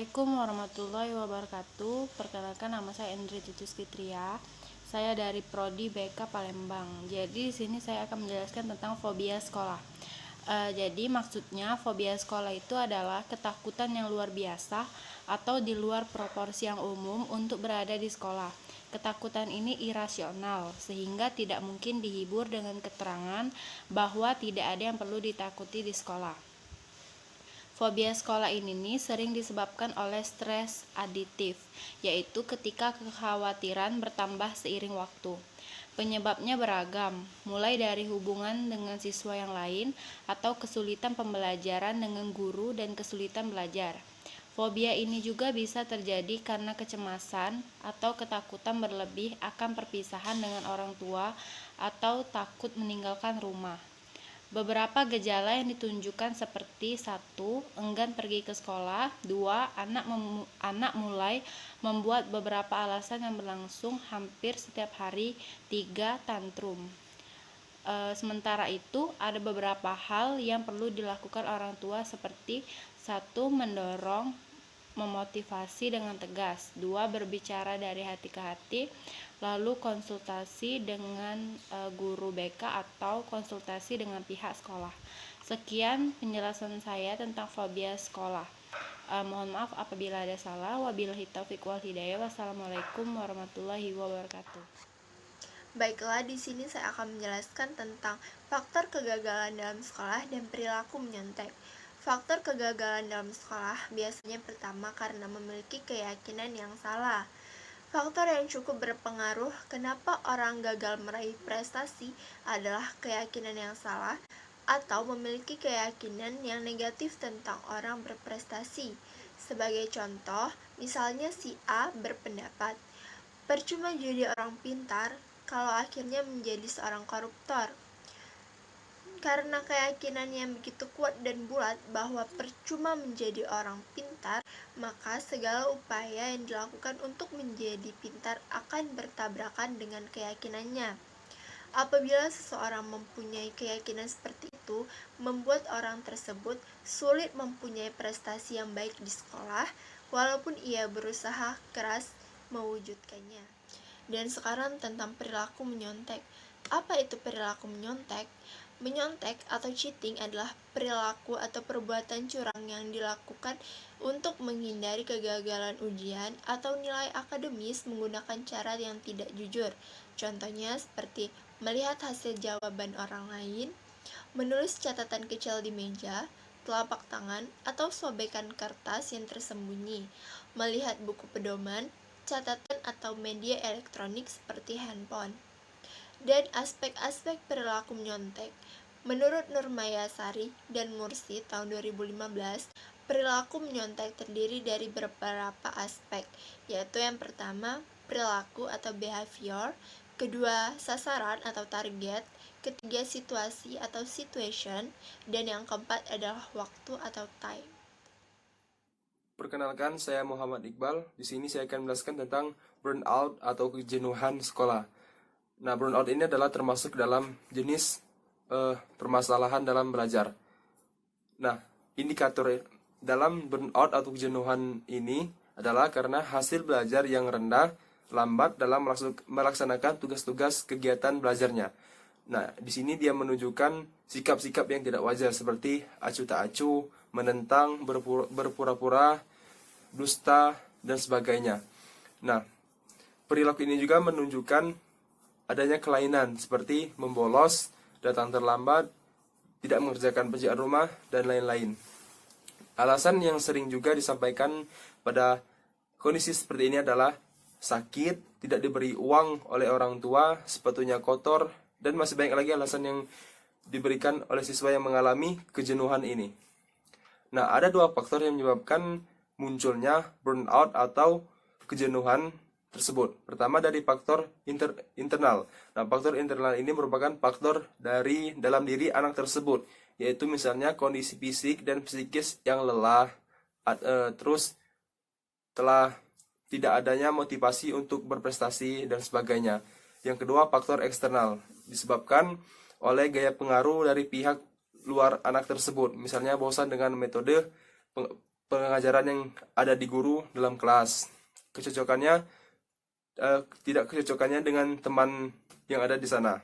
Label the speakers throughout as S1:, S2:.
S1: Assalamualaikum warahmatullahi wabarakatuh. Perkenalkan, nama saya Endri Titus Fitria. Saya dari Prodi BK Palembang. Jadi di sini saya akan menjelaskan tentang fobia sekolah. Jadi maksudnya fobia sekolah itu adalah ketakutan yang luar biasa atau di luar proporsi yang umum untuk berada di sekolah. Ketakutan ini irasional sehingga tidak mungkin dihibur dengan keterangan bahwa tidak ada yang perlu ditakuti di sekolah. Fobia sekolah ini sering disebabkan oleh stres aditif, yaitu ketika kekhawatiran bertambah seiring waktu. Penyebabnya beragam, mulai dari hubungan dengan siswa yang lain atau kesulitan pembelajaran dengan guru dan kesulitan belajar. Fobia ini juga bisa terjadi karena kecemasan atau ketakutan berlebih akan perpisahan dengan orang tua atau takut meninggalkan rumah. Beberapa gejala yang ditunjukkan seperti 1. Enggan pergi ke sekolah. 2. Anak mulai membuat beberapa alasan yang berlangsung hampir setiap hari. 3. Tantrum. Sementara itu, ada beberapa hal yang perlu dilakukan orang tua seperti 1. Mendorong, memotivasi dengan tegas. 2. Berbicara dari hati ke hati. Lalu konsultasi dengan guru BK atau konsultasi dengan pihak sekolah. Sekian penjelasan saya tentang fobia sekolah. Mohon maaf apabila ada salah. Wabillahi taufiq wal hidayah. Wassalamualaikum warahmatullahi wabarakatuh.
S2: Baiklah, di sini saya akan menjelaskan tentang faktor kegagalan dalam sekolah dan perilaku menyontek. Faktor kegagalan dalam sekolah biasanya pertama karena memiliki keyakinan yang salah. Faktor yang cukup berpengaruh kenapa orang gagal meraih prestasi adalah keyakinan yang salah atau memiliki keyakinan yang negatif tentang orang berprestasi. Sebagai contoh, misalnya si A berpendapat, percuma jadi orang pintar kalau akhirnya menjadi seorang koruptor. Karena keyakinan yang begitu kuat dan bulat bahwa percuma menjadi orang pintar, maka segala upaya yang dilakukan untuk menjadi pintar akan bertabrakan dengan keyakinannya. Apabila seseorang mempunyai keyakinan seperti itu, membuat orang tersebut sulit mempunyai prestasi yang baik di sekolah, walaupun ia berusaha keras mewujudkannya. Dan sekarang tentang perilaku menyontek. Apa itu perilaku menyontek? Menyontek atau cheating adalah perilaku atau perbuatan curang yang dilakukan untuk menghindari kegagalan ujian atau nilai akademis menggunakan cara yang tidak jujur. Contohnya seperti melihat hasil jawaban orang lain, menulis catatan kecil di meja, telapak tangan, atau sobekan kertas yang tersembunyi, melihat buku pedoman, catatan atau media elektronik seperti handphone. Dan aspek-aspek perilaku menyontek. Menurut Nurmaya Sari dan Mursi tahun 2015, perilaku menyontek terdiri dari beberapa aspek, yaitu yang pertama, perilaku atau behavior, kedua, sasaran atau target, ketiga, situasi atau situation, dan yang keempat adalah waktu atau time.
S3: Perkenalkan, saya Muhammad Iqbal. Di sini saya akan menjelaskan tentang burnout atau kejenuhan sekolah. Nah, burnout ini adalah termasuk dalam jenis permasalahan dalam belajar. Nah, indikator dalam burnout atau kejenuhan ini adalah karena hasil belajar yang rendah, lambat dalam melaksanakan tugas-tugas kegiatan belajarnya. Nah, di sini dia menunjukkan sikap-sikap yang tidak wajar seperti acuh tak acuh, menentang, berpura-pura, dusta, dan sebagainya. Nah, perilaku ini juga menunjukkan adanya kelainan seperti membolos, datang terlambat, tidak mengerjakan pekerjaan rumah, dan lain-lain. Alasan yang sering juga disampaikan pada kondisi seperti ini adalah sakit, tidak diberi uang oleh orang tua, sepatunya kotor, dan masih banyak lagi alasan yang diberikan oleh siswa yang mengalami kejenuhan ini. Nah, ada dua faktor yang menyebabkan munculnya burnout atau kejenuhan tersebut. Pertama dari faktor internal. Nah, faktor internal ini merupakan faktor dari dalam diri anak tersebut, yaitu misalnya kondisi fisik dan psikis yang lelah, terus telah tidak adanya motivasi untuk berprestasi dan sebagainya. Yang kedua, faktor eksternal, disebabkan oleh gaya pengaruh dari pihak luar anak tersebut. Misalnya bosan dengan metode pengajaran yang ada di guru dalam kelas. Tidak kecocokannya dengan teman yang ada di sana.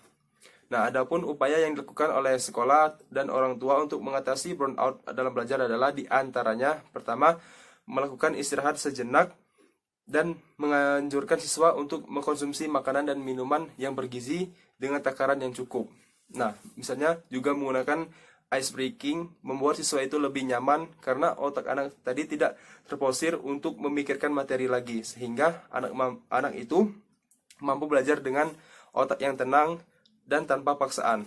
S3: Nah, adapun upaya yang dilakukan oleh sekolah dan orang tua untuk mengatasi burnout dalam belajar adalah di antaranya, pertama, melakukan istirahat sejenak dan menganjurkan siswa untuk mengkonsumsi makanan dan minuman yang bergizi dengan takaran yang cukup. Nah, misalnya juga menggunakan ice breaking, membuat siswa itu lebih nyaman karena otak anak tadi tidak terforsir untuk memikirkan materi lagi, sehingga anak itu mampu belajar dengan otak yang tenang dan tanpa paksaan.